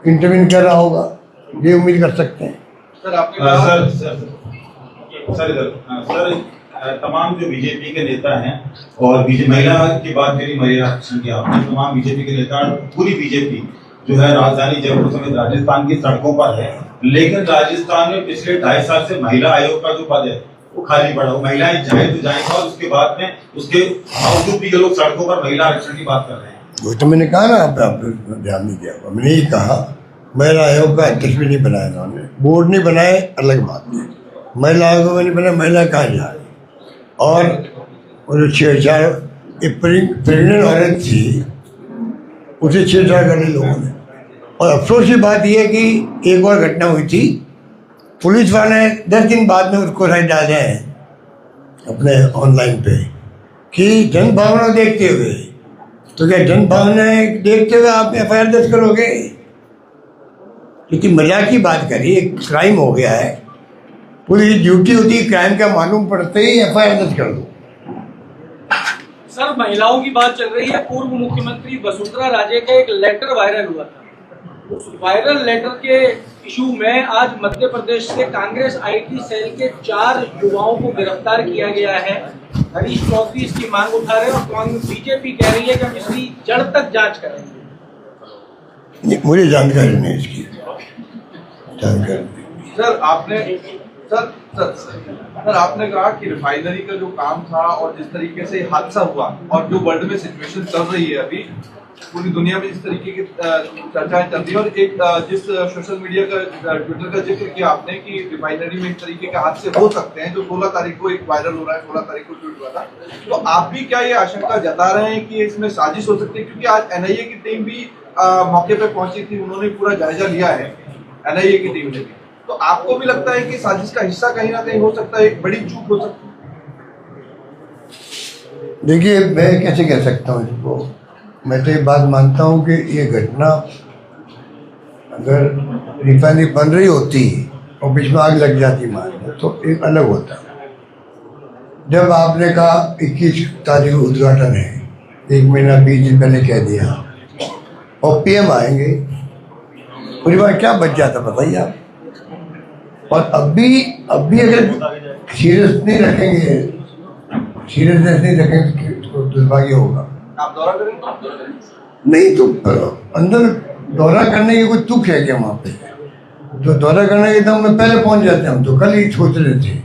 इंटरवीन कर रहा होगा, ये उम्मीद कर सकते हैं। सर आपने सर तमाम जो बीजेपी के नेता हैं और महिला की बात करी, महिला आरक्षण की, आपने तमाम बीजेपी के नेता, पूरी बीजेपी जो है राजधानी जयपुर समेत राजस्थान की सड़कों पर है, लेकिन राजस्थान में पिछले 2.5 साल से महिला आयोग का जो पद है वो खाली पड़ा हो। महिलाएं जाए तो जाएंगे और उसके बाद में उसके बावजूद भी लोग सड़कों पर महिला आरक्षण की बात कर रहे हैं। वो तो मैंने कहा ना, आपने ध्यान नहीं दिया। मैंने यही कहा महिला आयोग का अध्यक्ष भी नहीं बनाया उन्होंने, बोर्ड नहीं बनाए, अलग बात है। महिला आयोग में नहीं बनाया, महिला कहाँ जाए? और वो जो छेड़छाड़, एक प्रेग्नेंट औरत थी, उसे छेड़छाड़ करने लोगों ने। और अफसोस की बात यह है कि एक बार घटना हुई थी, पुलिस वाले 10 दिन बाद में उसको साइड डाले हैं अपने ऑनलाइन पे कि जन भावना देखते हुए। तो क्या जन भावना देखते हुए आप FIR दर्ज करोगे? क्योंकि मजाक की बात करिए, क्राइम हो गया है, पुलिस ड्यूटी होती है, क्राइम का मालूम पड़ते ही FIR दर्ज कर दो। सर महिलाओं की बात चल रही है, पूर्व मुख्यमंत्री वसुंधरा राजे का एक लेटर वायरल हुआ था। उस वायरल लेटर के इशू में आज मध्य प्रदेश से कांग्रेस IT सेल के 4 युवाओं को गिरफ्तार किया गया है। हरीश चौधरी इसकी मांग उठा रहे हैं और बीजेपी कह रही है कि हम इसकी जड़ तक जांच करेंगे। मुझे जानकारी नहीं इसकी जानकारी। सर आपने कहा कि रिफाइनरी का जो काम था और जिस तरीके से हादसा हुआ और जो वर्ल्ड में सिचुएशन चल रही है अभी पूरी दुनिया में, इस तरीके की चर्चाएं चल रही है, और एक जिस सोशल मीडिया का ट्विटर का जिक्र किया आपने कि रिफाइनरी में इस तरीके के हादसे हो सकते हैं, जो 16 तारीख को एक वायरल हो रहा है, 16 तारीख को ट्वीट हुआ था, तो आप भी क्या ये आशंका जता रहे हैं कि इसमें साजिश हो सकती है? क्योंकि आज NIA की टीम भी मौके पर पहुंची थी, उन्होंने पूरा जायजा लिया है NIA की टीम ने भी, तो आपको भी लगता है कि साजिश का हिस्सा कहीं ना कहीं हो सकता है, एक बड़ी चूक हो सकती है? देखिए, मैं कैसे कह सकता हूँ इसको। मैं तो ये बात मानता हूँ कि ये घटना अगर रिफाइनरी बन रही होती और बीच में आग लग जाती मान तो एक अलग होता। जब आपने कहा 21 तारीख को उद्घाटन है, 1 महीना 20 दिन पहले कह दिया और PM आएंगे, पूरी बात क्या बच जाता बताइए आप। और अब भी अगर सीरियसनेस नहीं रखेंगे तो दुर्भाग्य होगा। आप दौरा करेंगे? नहीं तो अंदर दौरा करने की कोई तुक है क्या वहाँ पे? तो दौरा करने के तो हम पहले पहुँच जाते हैं, हम तो कल ही सोच रहे थे,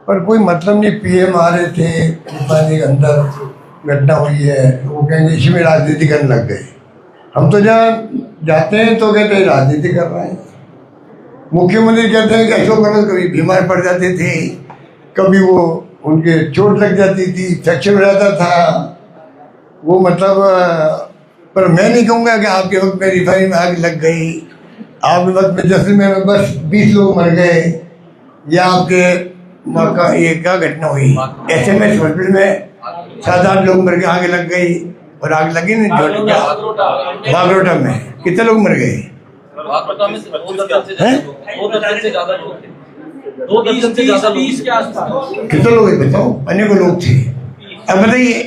पर कोई मतलब नहीं। PM आ रहे थे, पानी के अंदर घटना हुई है, वो कहेंगे इसी में राजनीति करने लग गए। हम तो जहाँ जाते हैं तो कहते हैं राजनीति कर रहे हैं। मुख्यमंत्री कहते हैं कि अशोक गहलोत कभी बीमार पड़ जाते थे, कभी वो उनके चोट लग जाती थी, फ्रैक्चर हो जाता था, वो मतलब। पर मैं नहीं कहूँगा कि आपके वक्त में रिफाइनरी में आग लग गई, आपके वक्त में जैसलमेर में बस 20 लोग मर गए, या आपके का ये क्या घटना हुई SMS हॉस्पिटल में 7-8 लोग मर गए, आग लग गई। और आग लगी नहीं बागरोटा में कितने लोग मर गए? कितने लोग बताओ? अनेकों लोग थे। अब बताइए,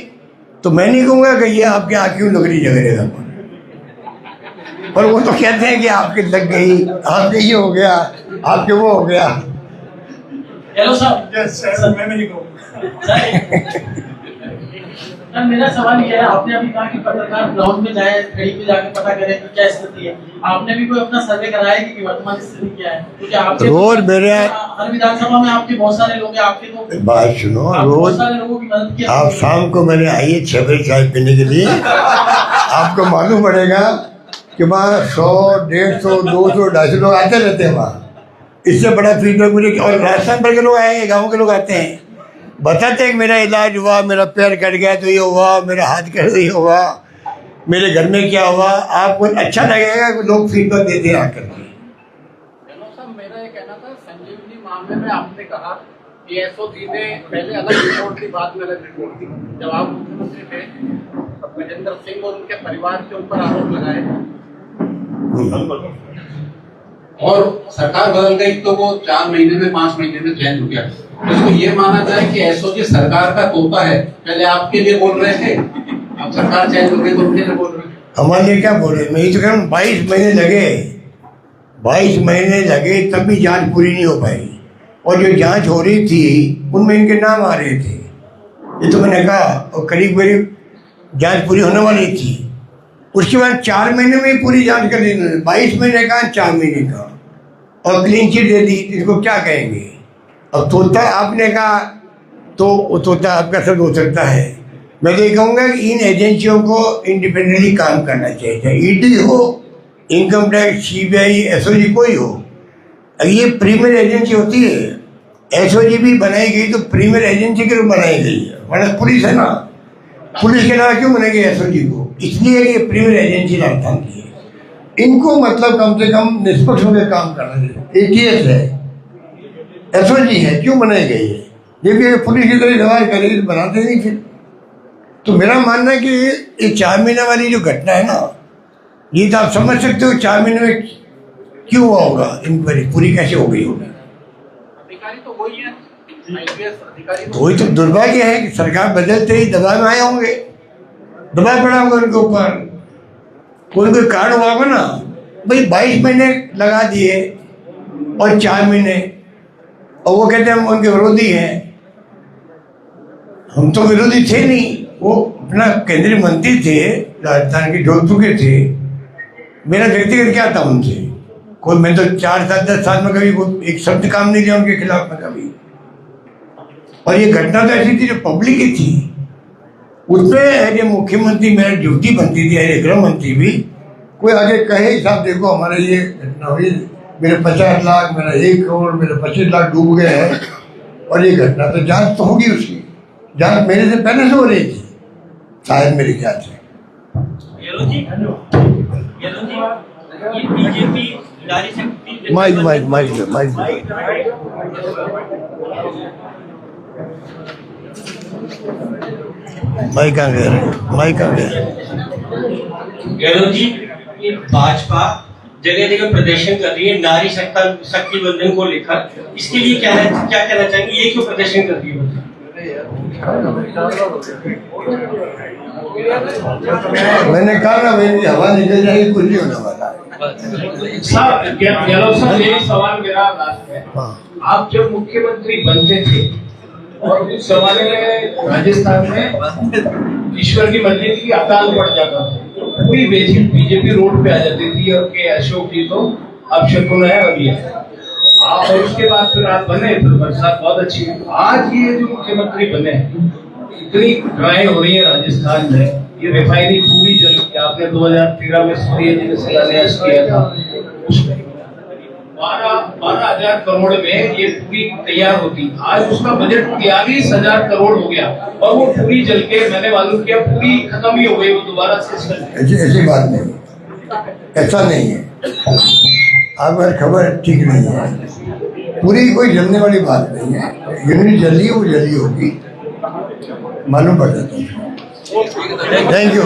तो मैं नहीं कहूँगा कि ये आपके आँख क्यों लग रही जगह पर वो तो कहते हैं कि आपके लग गई, आपके ये हो गया, आपके वो हो गया। हेलो सर, मैं नहीं कहूँगा। मेरा सवाल ये है, आपने अभी कहा कि पत्रकार ग्राउंड में जाए, कहीं पे जाके पता करें कि क्या स्थिति है। आपने भी कोई अपना सर्वे कराया कि वर्तमान स्थिति क्या है? क्योंकि आपके रोज मेरे हमारे विधानसभा में आपके बहुत सारे लोग हैं, आपके तो बात सुनो, आप बहुत रोज सारे लोगों की मदद की आप शाम को मैंने आइए 6 बजे चाय पीने के लिए, आपको मालूम पड़ेगा कि वहाँ 100, 150, 200, 250 लोग आते रहते हैं वहाँ। इससे बड़ा फीडबैक मुझे, और राजस्थान भर के लोग आए हैं, गाँव के लोग आते हैं, बताते हैं कि मेरा इलाज हुआ, मेरा पैर कट गया तो ये हुआ, मेरा हाथ कट ये हुआ, मेरे घर में क्या हुआ। आपको अच्छा लगेगा कि लोग फीडबैक देते हैं आकर के। साहब, मेरा ये कहना था, संजीवनी मामले में आपने कहा कि एसओजी ने पहले अलग रिपोर्ट थी, बाद में अलग रिपोर्ट थी। जब आप मुख्यमंत्री थे तब गजेंद्र सिंह और उनके परिवार के ऊपर आरोप लगाए और सरकार बदल गई तो वो 4 महीने में 5 महीने में चेंज हो गया। तो ये माना जाए कि एसओजी सरकार का तोता है, पहले आपके लिए बोल रहे थे, अब सरकार चेंज हो गई तो उनके लिए बोल रहे हैं। हमारे लिए क्या बोल रहे, मैं ये तो कह रहा हूँ 22 महीने लगे, 22 महीने लगे तब भी जांच पूरी नहीं हो पाई, और जो जांच हो रही थी उनमें इनके नाम आ रहे थे। ये तो मैंने कहा, और करीब करीब जांच पूरी होने वाली थी, उसके बाद 4 महीने में ही पूरी जांच कर दी। 22 महीने का 4 महीने का, और क्लीन चिट दे दी। इसको क्या कहेंगे? अब तोता आपने कहा तो वो तोता आपका सब हो सकता है। मैं तो ये कहूँगा कि इन एजेंसियों को इंडिपेंडेंटली काम करना चाहिए, चाहे ईडी हो, इनकम टैक्स, सीबीआई, एसओजी कोई हो। ये प्रीमियर एजेंसी होती है। एसओजी भी बनाई गई तो प्रीमियर एजेंसी के रूप बनाई गई है, वरना पुलिस है ना, पुलिस के अलावा क्यों बनेगी एसओजी को? इसलिए कि ये प्रीमियर एजेंसी राजस्थान की है। इनको मतलब कम से कम निष्पक्ष होकर काम करना चाहिए। एटीएस है, एसओजी है, क्यों बनाई गई है? ये भी पुलिस की तरह व्यवहार करेगी, बनाते नहीं फिर। तो मेरा मानना है कि ये 4 महीने वाली जो घटना है ना, ये तो आप समझ सकते हो 4 महीने में क्यों हुआ होगा, इंक्वायरी पूरी कैसे हो गई होगी। अधिकारी तो वही है, आईपीएस अधिकारी वही तो दुर्भाग्य है कि सरकार बदलते ही दबाव में आए होंगे, दबाव पड़ा होगा उनके ऊपर, कोई कारण हुआ होगा ना। भाई 22 महीने लगा दिए और 4 महीने, और वो कहते हैं हम उनके विरोधी हैं। हम तो विरोधी थे नहीं, वो अपना केंद्रीय मंत्री थे, राजस्थान के जोधपुर के थे। मेरा व्यक्तिगत क्या था उनसे, कोई, मैं तो 4 साल 10 साल में कभी एक शब्द काम नहीं लिया उनके खिलाफ में कभी। और ये घटना तो ऐसी थी जो पब्लिक की थी, उसमें एज ए मुख्यमंत्री मेरा ड्यूटी बनती थी, एज ए गृह मंत्री भी, कोई आगे कहे साहब देखो हमारे ये घटना हुई, मेरे 50 लाख, मेरा 1 करोड़, मेरे 25 लाख डूब गए हैं, और ये घटना तो जांच तो होगी, उसकी जांच मेरे से पहले से हो रही थी शायद, मेरे ख्याल से। Mike mike mike mike mike आ गया, माइक आ गया। गहलोत जी, ये भाजपा जगह जगह प्रदर्शन कर रही है नारी शक्ति बंधन को लेकर, इसके लिए क्या कहना चाहेंगे? ये क्यों प्रदर्शन कर रही है? मैंने कहा ना, मेरी हवा निकल जाएगी, कुछ नहीं होने वाला। साहब, गहलोत साहब, यही सवाल मेरा लास्ट है। आप जब मुख्यमंत्री बनते थे और उस जमाने में राजस्थान में ईश्वर की मर्जी थी कि अकाल पड़ जाता था, पूरी बीजेपी रोड पे आ जाती थी, और के अशोक जी तो अब शकुन है, और ये आप, और उसके बाद फिर आप बने, फिर बरसात बहुत अच्छी है। आज ये जो मुख्यमंत्री बने, इतनी घटनाएं हो रही है राजस्थान में, ये रिफाइनरी पूरी जल गई। आपने 2013 में सूर्य जी ने शिलान्यास किया था, 12,000 करोड़ में ये पूरी तैयार होती, आज उसका बजट 43,000 करोड़ हो गया, और वो पूरी जल के, मैंने मालूम किया, पूरी खत्म ही हो गई, वो दोबारा से ऐसी बात नहीं, ऐसा नहीं है, आपकी खबर ठीक नहीं है। पूरी कोई जलने वाली बात नहीं है, यूनिट जली वो जली होगी, मालूम पड़ जाता है। Thank you.